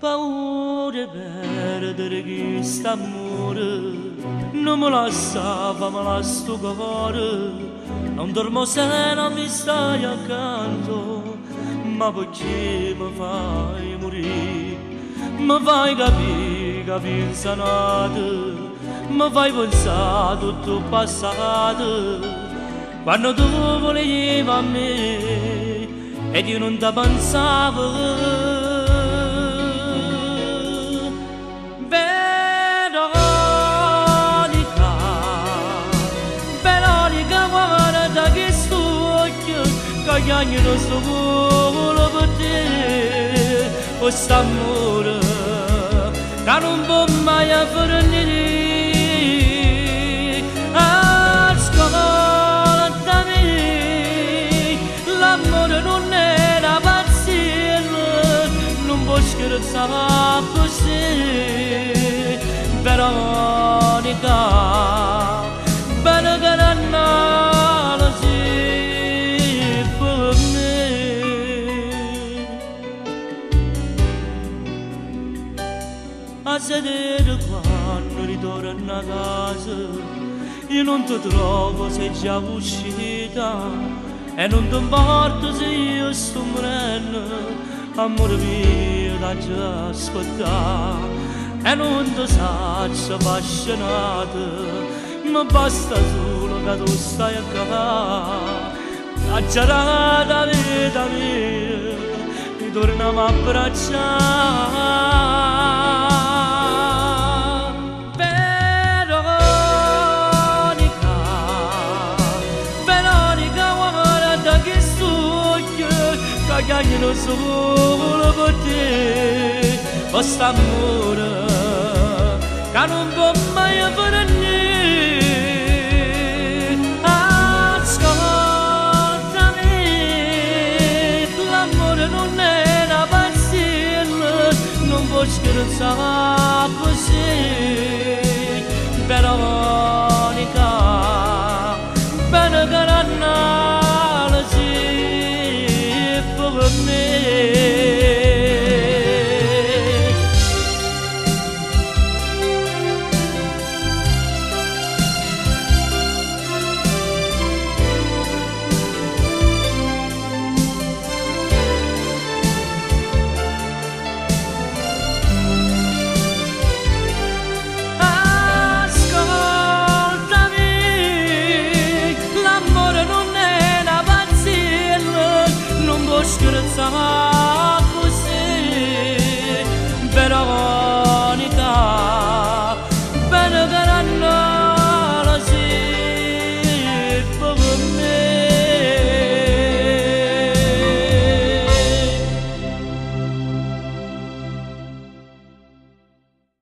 paura di perdere questo amore, non me lasciava, me la sto cuore, non dormo se non mi stai accanto, ma perché mi fai morire, mi fai capire che pensa nato, mi fai pensare tutto il passato, quando tu volevi a me ed io non ti pensavo. Che ogni nostro volo per te, questo amore che non può mai finire. Ascoltami, l'amore non è una pazzia, non può scherzare così. Veronica, bene che non a sedere quando ritorno a casa, io non ti trovo, sei già uscita e non ti importa se io sto morendo, amore mio da già ascoltare e non ti saccio appassionato, ma basta solo che tu stai a cavare, la giornata vita mia, ritorniamo a abbracciare. Che ogni nostro volo per te, questo amore che non può mai finire. Ascoltami, l'amore non è una pazzia, non può scherzare così. Veronica, bene che for me. Ascoltami, l'amore non è una pazzia, non può scherzare